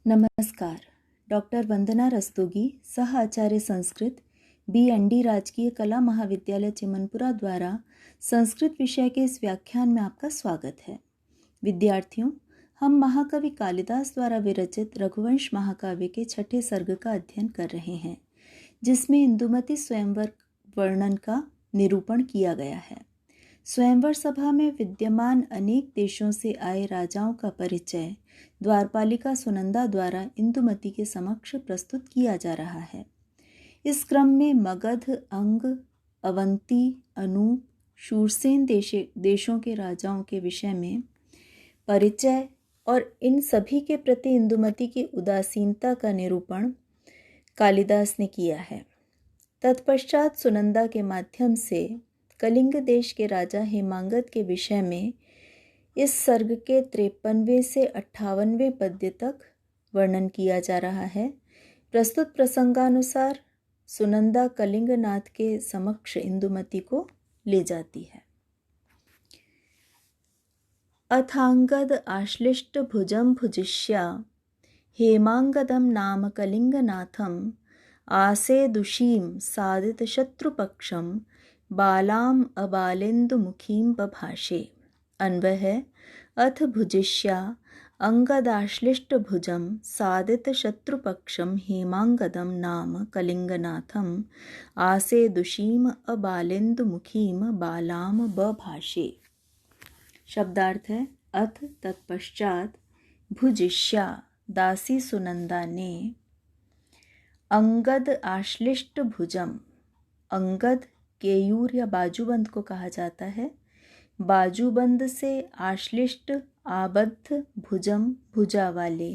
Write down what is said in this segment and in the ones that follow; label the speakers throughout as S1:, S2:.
S1: नमस्कार। डॉक्टर वंदना रस्तोगी, सह आचार्य संस्कृत, BND राजकीय कला महाविद्यालय चिमनपुरा द्वारा संस्कृत विषय के इस व्याख्यान में आपका स्वागत है। विद्यार्थियों, हम महाकवि कालिदास द्वारा विरचित रघुवंश महाकाव्य के 6ठे सर्ग का अध्ययन कर रहे हैं, जिसमें इंदुमती स्वयंवर वर्णन का निरूपण किया गया है। स्वयंवर सभा में विद्यमान अनेक देशों से आए राजाओं का परिचय द्वारपालिका सुनंदा द्वारा इंदुमती के समक्ष प्रस्तुत किया जा रहा है। इस क्रम में मगध, अंग, अवंती, अनूप, शूरसेन देशों के राजाओं के विषय में परिचय और इन सभी के प्रति इंदुमती की उदासीनता का निरूपण कालिदास ने किया है। तत्पश्चात सुनंदा के माध्यम से कलिंग देश के राजा हेमांगद के विषय में इस सर्ग के 53वें से 58वें पद्य तक वर्णन किया जा रहा है। प्रस्तुत प्रसंगानुसार सुनंदा कलिंगनाथ के समक्ष इंदुमती को ले जाती है। अथांगद आश्लिष्ट भुजम भुजिष्या हेमांगदम नाम कलिंगनाथम आसेदुषीम सादित शत्रुपक्षम बालाम अबालेन्दुमुखीम बभाषे। अन्वय है, अथ भुजिष्या अंगदाश्लिष्ट भुजम सादित शत्रुपक्षम हेमांगदम नाम कलिंगनाथम आसेदुषीम अबालेन्दुमुखीम बालाम बभाषे। शब्दार्थ है, अथ तत्पश्चात भुजिष्या दासी सुनंदा ने अंगद आश्लिष्ट भुजम, अंगद केयूर या बाजूबंद को कहा जाता है, बाजूबंद से आश्लिष्ट आबद्ध, भुजम भुजा वाले,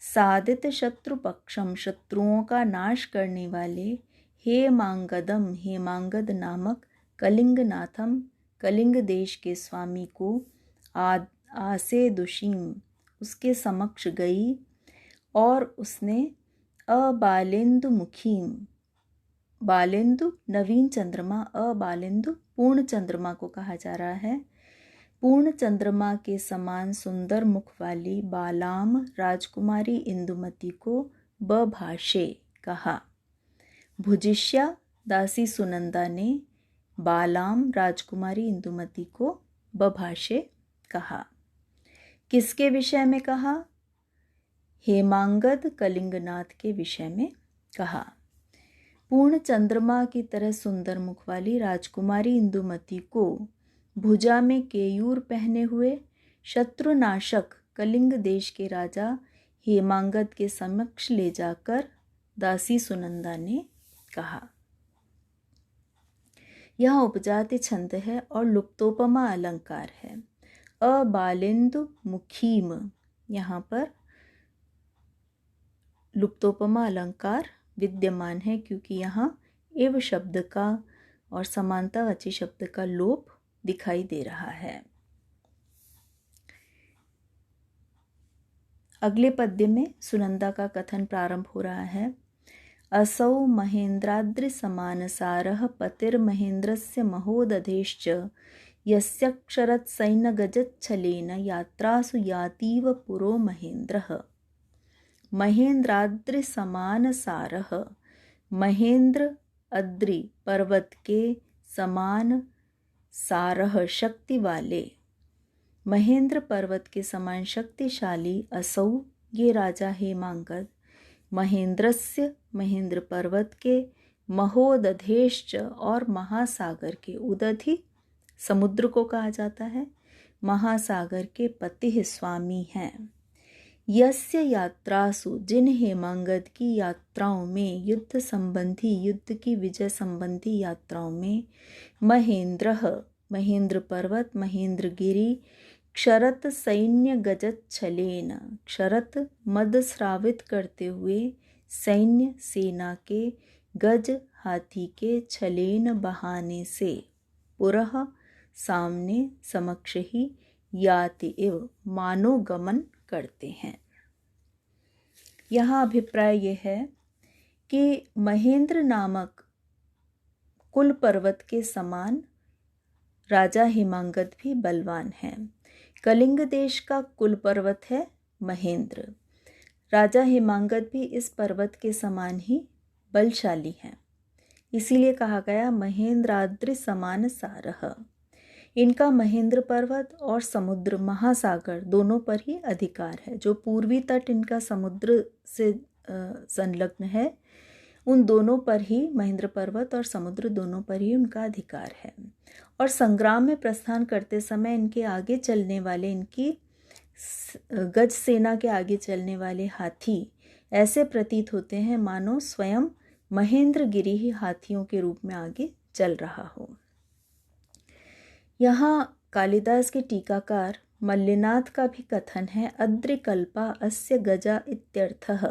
S1: सादित शत्रु पक्षम शत्रुओं का नाश करने वाले, हेमांगदम हेमांगद नामक कलिंगनाथम कलिंग देश के स्वामी को आसेदुषीम उसके समक्ष गई और उसने अबालेन्दु मुखीम, बालेन्दु नवीन चंद्रमा, अबालेन्दु पूर्ण चंद्रमा को कहा जा रहा है, पूर्ण चंद्रमा के समान सुंदर मुख वाली बालाम राजकुमारी इंदुमती को बभाषे कहा। भुजिष्या दासी सुनंदा ने बालाम राजकुमारी इंदुमती को बभाषे कहा। किसके विषय में कहा? हेमांगद कलिंगनाथ के विषय में कहा। पूर्ण चंद्रमा की तरह सुंदर मुख वाली राजकुमारी इंदुमती को भुजा में केयूर पहने हुए शत्रुनाशक कलिंग देश के राजा हेमांगद के समक्ष ले जाकर दासी सुनंदा ने कहा। यह उपजाति छंद है और लुप्तोपमा अलंकार है। अबालेन्दु मुखीम, यहाँ पर लुप्तोपमा अलंकार विद्यमान है क्योंकि यहाँ एव शब्द का और समानतावाची शब्द का लोप दिखाई दे रहा है। अगले पद्य में सुनंदा का कथन प्रारंभ हो रहा है। असौ महेन्द्राद्रि समानसारः पतिर्महेन्द्रस्य महोदधेश्च यस्यक्षरत् सैन्यगजच्छलेन यात्रासु यातीव पुरो महेन्द्रः। महेन्द्राद्रि समान सारह, महेंद्र अद्रि पर्वत के समान सारह शक्ति वाले, महेंद्र पर्वत के समान शक्तिशाली असौ ये राजा हेमांगद, महेंद्रस्य महेंद्र पर्वत के, महोदधेश्च और महासागर के, उदधि समुद्र को कहा जाता है, महासागर के पति स्वामी हैं। यस्य यात्रासु जिन हेमांगद की यात्राओं में, युद्ध संबंधी युद्ध की विजय संबंधी यात्राओं में, महेंद्रः महेंद्र पर्वत, महेंद्र गिरी, क्षरत सैन्य गजत छलेन, क्षरत मद स्रावित करते हुए, सैन्य सेना के, गज हाथी के, छलेन बहाने से, पुरः सामने, समक्ष ही, याति एव मानो गमन करते हैं। यहाँ अभिप्राय यह है कि महेंद्र नामक कुल पर्वत के समान राजा हेमांगद भी बलवान हैं। कलिंग देश का कुल पर्वत है महेंद्र। राजा हेमांगद भी इस पर्वत के समान ही बलशाली हैं। इसीलिए कहा गया महेंद्राद्रि समान सारह। इनका महेंद्र पर्वत और समुद्र महासागर दोनों पर ही अधिकार है। जो पूर्वी तट इनका समुद्र से संलग्न है, उन दोनों पर ही महेंद्र पर्वत और समुद्र दोनों पर ही उनका अधिकार है। और संग्राम में प्रस्थान करते समय इनके आगे चलने वाले, इनकी गज सेना के आगे चलने वाले हाथी ऐसे प्रतीत होते हैं मानो स्वयं महेंद्रगिरी ही हाथियों के रूप में आगे चल रहा हो। यहाँ कालिदास के टीकाकार मल्लिनाथ का भी कथन है, अद्रिकल्पा अस्य गजा इत्यर्थः।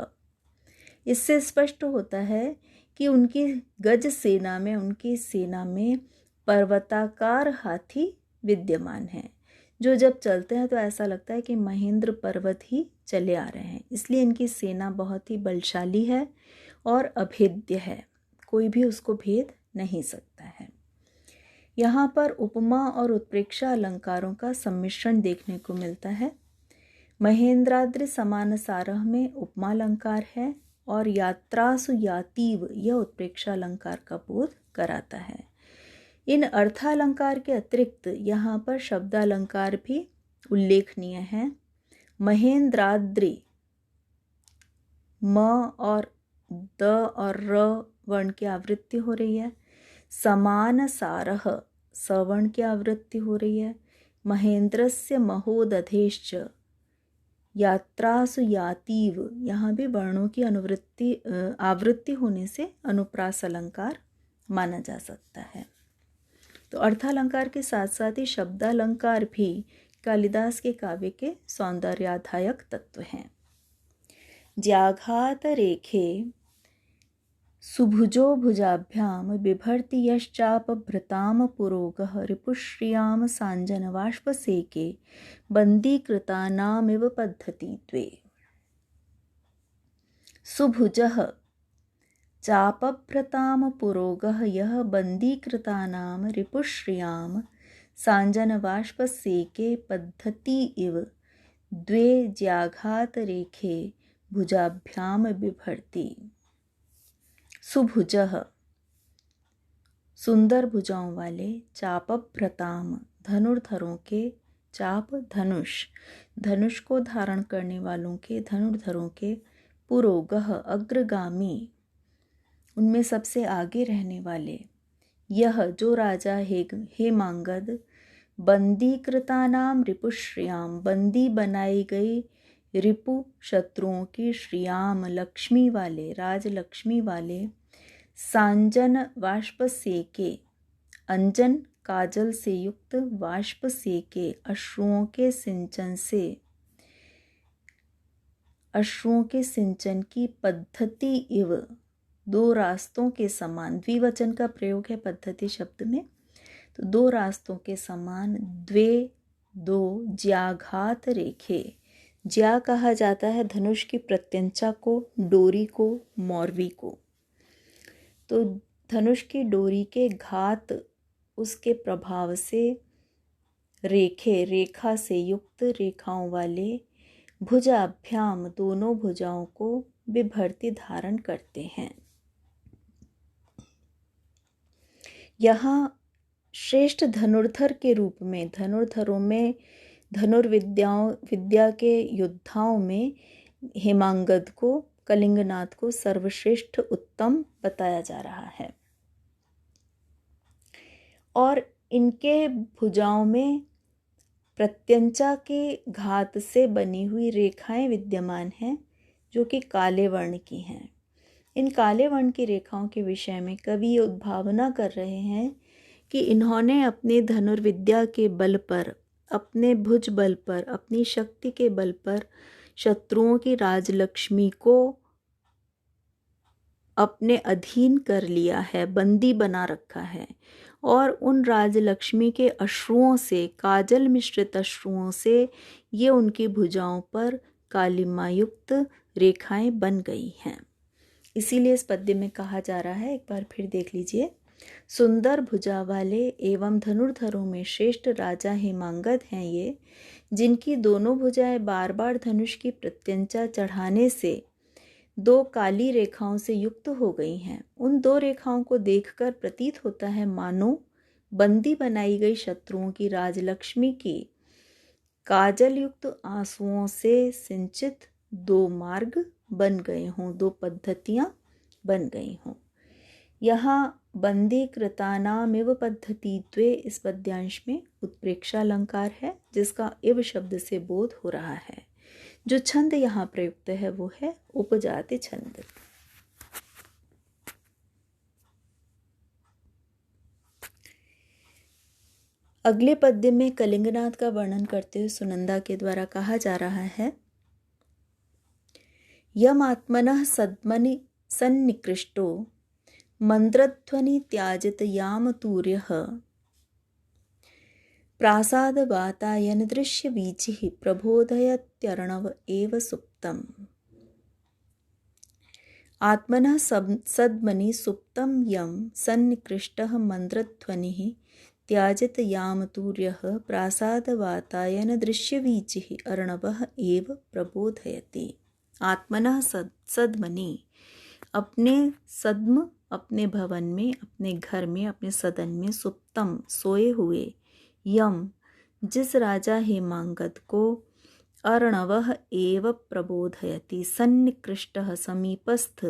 S1: इससे स्पष्ट होता है कि उनकी गज सेना में, उनकी सेना में पर्वताकार हाथी विद्यमान हैं, जो जब चलते हैं तो ऐसा लगता है कि महेंद्र पर्वत ही चले आ रहे हैं। इसलिए इनकी सेना बहुत ही बलशाली है और अभेद्य है, कोई भी उसको भेद नहीं सकता है। यहाँ पर उपमा और उत्प्रेक्षा अलंकारों का सम्मिश्रण देखने को मिलता है। महेंद्राद्रि समान सारह में उपमा अलंकार है और यात्रासु यातीव यह उत्प्रेक्षा अलंकार का बोध कराता है। इन अर्थालंकार के अतिरिक्त यहाँ पर शब्दालंकार भी उल्लेखनीय हैं। महेंद्राद्रि, म और द और र वर्ण की आवृत्ति हो रही है। समान सारह, सवर्ण की आवृत्ति हो रही है। महेंद्रस्य महोदधेश्च, यात्रासु यातीव, यहाँ भी वर्णों की आवृत्ति होने से अनुप्रास अलंकार माना जा सकता है। तो अर्थालंकार के साथ साथ ही शब्दालंकार भी कालिदास के काव्य के सौंदर्याधायक तत्व हैं। ज्याघात रेखे सुभुजो भुजाभ्यां बिभर्ति यश्चापभृतां पुरोगः रिपुश्रियां सांजनवाष्पसेके बन्दीकृतानामिव पद्धति द्वे। सुभुजः चापभृतां पुरोगः यः बन्दीकृतानां रिपुश्रियां सांजनवाष्पसेके पद्धति इव द्वे ज्याघात रेखे भुजाभ्यां बिभर्ति। सुभुजः, सुंदर भुजाओं वाले, चापभृताम, धनुर्धरों के, चाप धनुष, धनुष को धारण करने वालों के, धनुर्धरों के, पुरोगः अग्रगामी, उनमें सबसे आगे रहने वाले, यह जो राजा हेमांगद, बंदीकृतानाम रिपुश्रियाम, बंदी बनाई गई रिपु शत्रुओं की, श्रियाम लक्ष्मी वाले, राजलक्ष्मी वाले, सांजन वाष्प सेके, अंजन काजल से युक्त, वाष्प सेके अश्रुओं के सिंचन से, अश्रुओं के सिंचन की, पद्धति इव दो रास्तों के समान, द्विवचन का प्रयोग है पद्धति शब्द में, तो दो रास्तों के समान, द्वे दो ज्याघात रेखे, ज्या कहा जाता है धनुष की प्रत्यंचा को, डोरी को, मौरवी को। तो धनुष की डोरी के घात, उसके प्रभाव से रेखे, रेखा से युक्त, रेखाओं वाले, भुजाभ्याम दोनों भुजाओं को बिभर्ति धारण करते हैं। यहाँ धनुर्धर के रूप में, धनुर्धरों में, विद्या के योद्धाओं में हेमांगद को, कलिंगनाथ को सर्वश्रेष्ठ उत्तम बताया जा रहा है। और इनके भुजाओं में प्रत्यंचा के घात से बनी हुई रेखाएं विद्यमान हैं, जो कि काले वर्ण की हैं। इन काले वर्ण की रेखाओं के विषय में कवि उद्भावना कर रहे हैं कि इन्होंने अपने धनुर्विद्या के बल पर, अपने भुज बल पर, अपनी शक्ति के बल पर शत्रुओं की राजलक्ष्मी को अपने अधीन कर लिया है, बंदी बना रखा है, और उन राजलक्ष्मी के अश्रुओं से, काजल मिश्रित अश्रुओं से ये उनकी भुजाओं पर कालिमायुक्त रेखाएं बन गई हैं। इसीलिए इस पद्य में कहा जा रहा है, एक बार फिर देख लीजिए, सुंदर भुजा वाले एवं धनुर्धरों में श्रेष्ठ राजा हेमांगद हैं ये, जिनकी दोनों भुजाएं बार बार धनुष की प्रत्यंचा चढ़ाने से दो काली रेखाओं से युक्त हो गई हैं। उन दो रेखाओं को देखकर प्रतीत होता है मानो बंदी बनाई गई शत्रुओं की राजलक्ष्मी की काजल युक्त आंसुओं से सिंचित दो मार्ग बन गए हों, दो पद्धतियां बन गई हों। यहाँ बंदी कृतानामिव पद्धति द्वे इस पद्यांश में उत्प्रेक्षा अलंकार है, जिसका इव शब्द से बोध हो रहा है। जो छंद यहाँ प्रयुक्त है वो है उपजाति छंद। अगले पद्य में कलिंगनाथ का वर्णन करते हुए सुनंदा के द्वारा कहा जा रहा है, यम आत्मनः सद्मनि सन्निकृष्टो मंद्रध्वनि त्याजित याम तूर्यः प्रासाद वातायन दृश्य वीचिः प्रबोधयत्यर्णव एव सुप्तम्। आत्मनः सद्मनि सुप्तं यं सन्निकृष्टः मंद्रध्वनिः त्याजित याम तूर्यः प्रासाद वातायन दृश्य वीचिः अर्णवः एव प्रबोधयति। आत्मनः सद्मनि, अपने सद्म, अपने भवन में, अपने घर में, अपने सदन में, सुप्तम, सोए हुए, यम, जिस राजा हेमांगद को, अर्णवः एव प्रबोधयति, सन्निकृष्टः, समीपस्थ,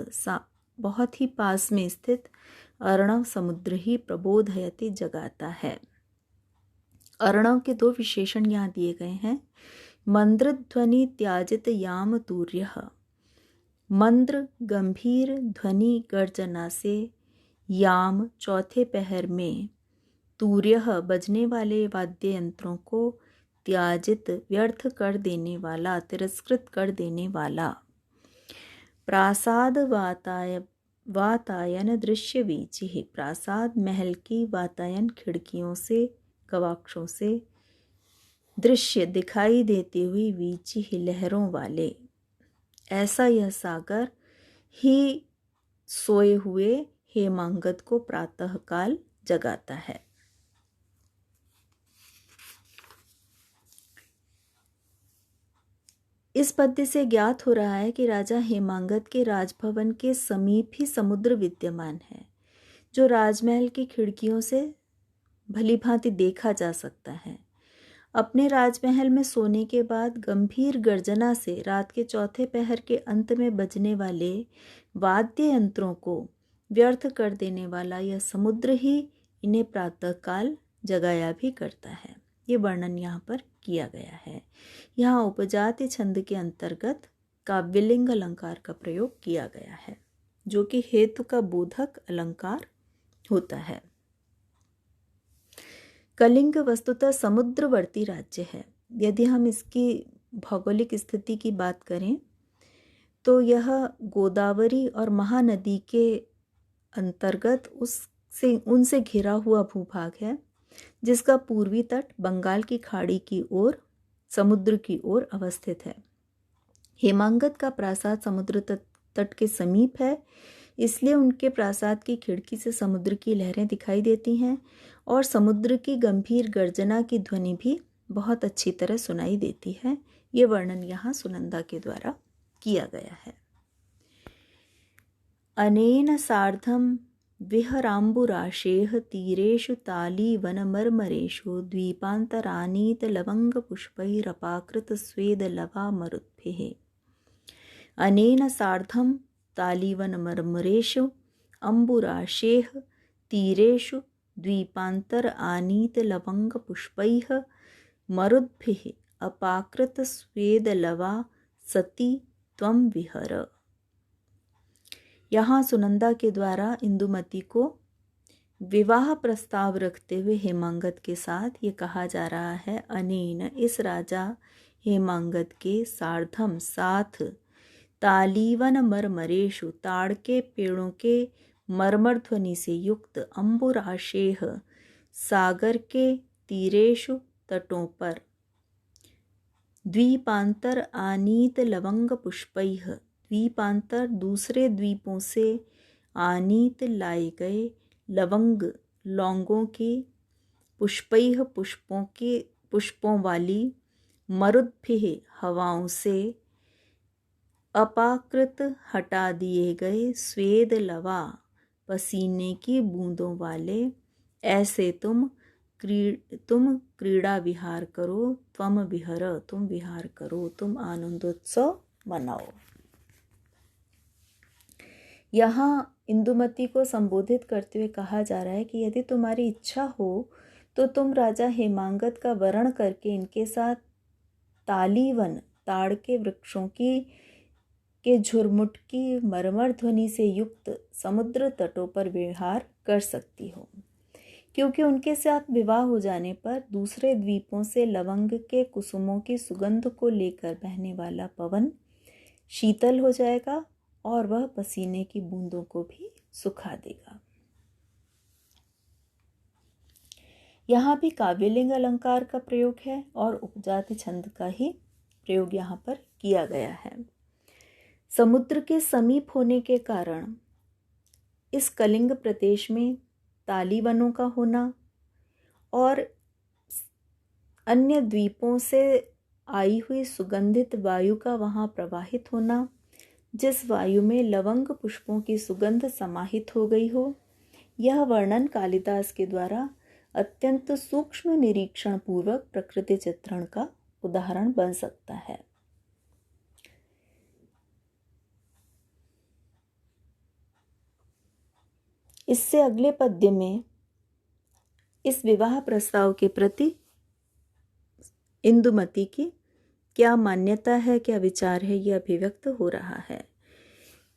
S1: बहुत ही पास में स्थित, अर्णव समुद्र ही प्रबोधयति, जगाता है। अर्णव के दो विशेषण यहाँ दिए गए हैं। मंद्रध्वनि त्याजित याम तूर्यः, मंद्र गंभीर ध्वनि गर्जना से, याम चौथे पहर में, तूर्यः बजने वाले वाद्य यंत्रों को, त्याजित व्यर्थ कर देने वाला, तिरस्कृत कर देने वाला। प्रासाद वातायन दृश्य वीचिः, प्रासाद महल की वातायन खिड़कियों से, गवाक्षों से, दृश्य दिखाई देती हुई, वीचिः लहरों वाले, ऐसा यह सागर ही सोए हुए हेमांगद को प्रातःकाल जगाता है। इस पद्य से ज्ञात हो रहा है कि राजा हेमांगद के राजभवन के समीप ही समुद्र विद्यमान है, जो राजमहल की खिड़कियों से भली भांति देखा जा सकता है। अपने राजमहल में सोने के बाद गंभीर गर्जना से रात के चौथे पहर के अंत में बजने वाले वाद्य यंत्रों को व्यर्थ कर देने वाला यह समुद्र ही इन्हें प्रातःकाल जगाया भी करता है। ये वर्णन यहाँ पर किया गया है। यहाँ उपजाति छंद के अंतर्गत काव्यलिंग अलंकार का प्रयोग किया गया है, जो कि हेतु का बोधक अलंकार होता है। कलिंग वस्तुतः समुद्रवर्ती राज्य है। यदि हम इसकी भौगोलिक स्थिति की बात करें तो यह गोदावरी और महानदी के अंतर्गत उनसे घिरा हुआ भूभाग है, जिसका पूर्वी तट बंगाल की खाड़ी की ओर, समुद्र की ओर अवस्थित है। हेमांगद का प्रासाद समुद्र तट के समीप है, इसलिए उनके प्रासाद की खिड़की से समुद्र की लहरें दिखाई देती हैं और समुद्र की गंभीर गर्जना की ध्वनि भी बहुत अच्छी तरह सुनाई देती है। ये वर्णन यहाँ सुनंदा के द्वारा किया गया है। अनेन सार्धम विहराम्बुराशेः तीरेषु तालीवनमर्मरेषु द्वीपान्तरानीत लवङ्गपुष्पैरपाकृत स्वेदलवा मरुद्भिः। अनेन सार्धं तालीवनमर्मरेषु अम्बुराशेः तीरेषु द्वीपान्तर आनीत लवङ्गपुष्पैः मरुद्भिः अपाकृत स्वेदलवा सती त्वं विहर। यहाँ सुनंदा के द्वारा इंदुमती को विवाह प्रस्ताव रखते हुए हेमांगद के साथ ये कहा जा रहा है, अनेन, इस राजा हेमांगद के, सार्धम, साथ, तालीवन मरमरेशु, ताड़ के पेड़ों के मरमर ध्वनि से युक्त, अंबुराशेह, सागर के तीरेशु, तटों पर, द्वीपांतर आनीत लवंग पुष्पैः, द्वीपांतर दूसरे द्वीपों से, आनीत लाए गए, लवंग लौंगों की, पुष्पैः पुष्पों वाली, मरुद्भिः हवाओं से, अपाकृत हटा दिए गए स्वेद लवा पसीने की बूंदों वाले, ऐसे तुम क्रीड़ा विहार करो, त्वम विहर, तुम विहार करो, तुम आनंदोत्सव मनाओ। यहाँ इंदुमती को संबोधित करते हुए कहा जा रहा है कि यदि तुम्हारी इच्छा हो तो तुम राजा हेमांगत का वरण करके इनके साथ तालीवन ताड़ के वृक्षों के झुरमुट की मरमर ध्वनि से युक्त समुद्र तटों पर विहार कर सकती हो, क्योंकि उनके साथ विवाह हो जाने पर दूसरे द्वीपों से लवंग के कुसुमों की सुगंध को लेकर बहने वाला पवन शीतल हो जाएगा और वह पसीने की बूंदों को भी सुखा देगा। यहाँ भी काव्यलिंग अलंकार का प्रयोग है और उपजाति छंद का ही प्रयोग यहाँ पर किया गया है। समुद्र के समीप होने के कारण इस कलिंग प्रदेश में ताली वनों का होना और अन्य द्वीपों से आई हुई सुगंधित वायु का वहाँ प्रवाहित होना, जिस वायु में लवंग पुष्पों की सुगंध समाहित हो गई हो, यह वर्णन कालिदास के द्वारा अत्यंत सूक्ष्म निरीक्षण पूर्वक प्रकृति चित्रण का उदाहरण बन सकता है। इससे अगले पद्य में इस विवाह प्रस्ताव के प्रति इंदुमती की क्या मान्यता है, क्या विचार है, यह अभिव्यक्त हो रहा है।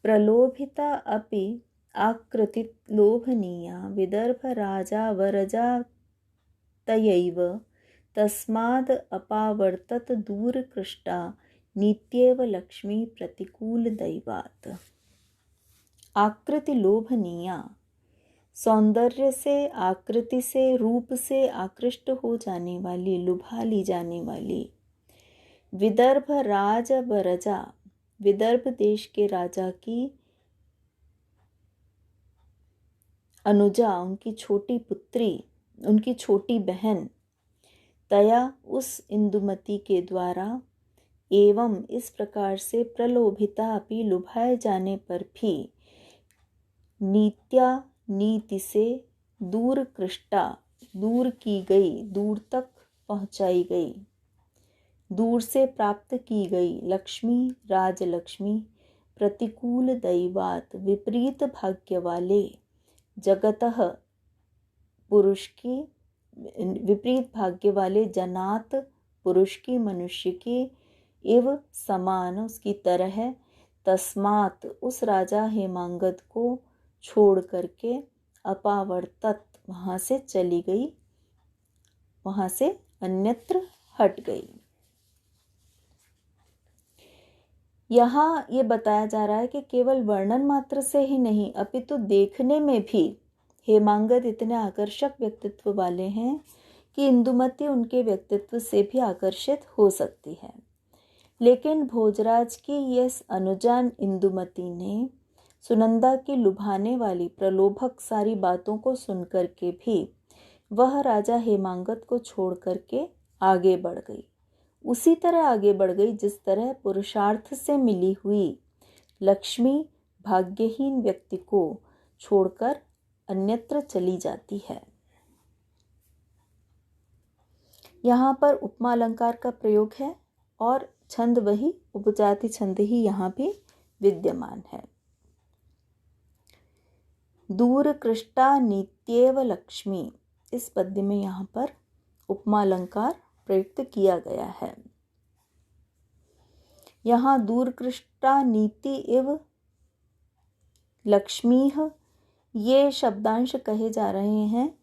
S1: प्रलोभिता अपि आकृति लोभनीया विदर्भ राजा वरजा तयैव तस्माद् अपावर्तत दूरकृष्टा नित्येव लक्ष्मी प्रतिकूल दैवात्। आकृति लोभनीया, सौंदर्य से, आकृति से, रूप से आकृष्ट हो जाने वाली, लुभा ली जाने वाली। विदर्भ राज वरजा, विदर्भ देश के राजा की अनुजा, उनकी छोटी पुत्री, उनकी छोटी बहन, तया उस इंदुमती के द्वारा, एवं इस प्रकार से प्रलोभिता अपि लुभाए जाने पर भी, नीत्या नीति से, दूर कृष्टा दूर की गई, दूर तक पहुंचाई गई, दूर से प्राप्त की गई, लक्ष्मी राजलक्ष्मी, प्रतिकूल दैवात विपरीत भाग्य वाले, जगतः पुरुष की, विपरीत भाग्य वाले जनात पुरुष की, मनुष्य की, इव समान उसकी तरह, तस्मात् उस राजा हेमांगत को छोड़ करके, अपावर्तत वहाँ से चली गई, वहाँ से अन्यत्र हट गई। यहाँ ये बताया जा रहा है कि केवल वर्णन मात्र से ही नहीं, अपितु देखने में भी हेमांगत इतने आकर्षक व्यक्तित्व वाले हैं कि इंदुमती उनके व्यक्तित्व से भी आकर्षित हो सकती है। लेकिन भोजराज की यह अनुजान इंदुमती ने सुनंदा की लुभाने वाली प्रलोभक सारी बातों को सुनकर के भी वह राजा हेमांगत को छोड़ करके आगे बढ़ गई। उसी तरह आगे बढ़ गई जिस तरह पुरुषार्थ से मिली हुई लक्ष्मी भाग्यहीन व्यक्ति को छोड़कर अन्यत्र चली जाती है। यहाँ पर उपमा अलंकार का प्रयोग है और छंद वही उपजाति छंद ही यहाँ भी विद्यमान है। दूर कृष्टा नित्येव लक्ष्मी, इस पद्य में यहाँ पर उपमा अलंकार प्रयुक्त किया गया है। यहाँ दूर कृष्टा नीति इव लक्ष्मी, ये शब्दांश कहे जा रहे हैं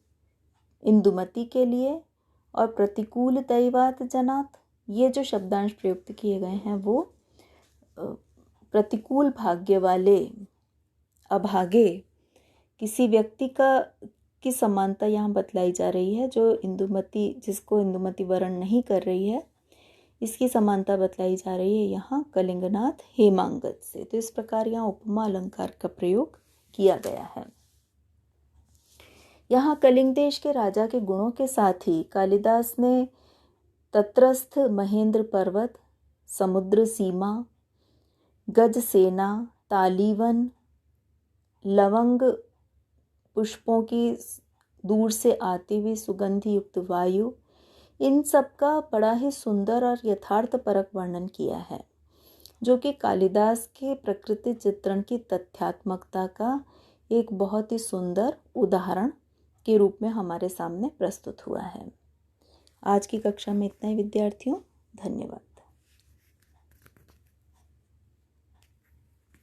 S1: इंदुमती के लिए, और प्रतिकूल दैवात जनात, ये जो शब्दांश प्रयुक्त किए गए हैं वो प्रतिकूल भाग्य वाले, अभागे किसी व्यक्ति की समानता यहाँ बतलाई जा रही है, जो इंदुमती, जिसको इंदुमती वर्ण नहीं कर रही है, इसकी समानता बतलाई जा रही है यहाँ कलिंगनाथ हेमांगत से। तो इस प्रकार यहाँ उपमा अलंकार का प्रयोग किया गया है। यहाँ कलिंग देश के राजा के गुणों के साथ ही कालिदास ने तत्रस्थ महेंद्र पर्वत, समुद्र सीमा, गज सेना, तालीवन, लवंग पुष्पों की दूर से आती हुई सुगंधि युक्त वायु, इन सब का बड़ा ही सुंदर और यथार्थपरक वर्णन किया है, जो कि कालिदास के प्रकृति चित्रण की तथ्यात्मकता का एक बहुत ही सुंदर उदाहरण के रूप में हमारे सामने प्रस्तुत हुआ है। आज की कक्षा में इतना ही विद्यार्थियों, धन्यवाद।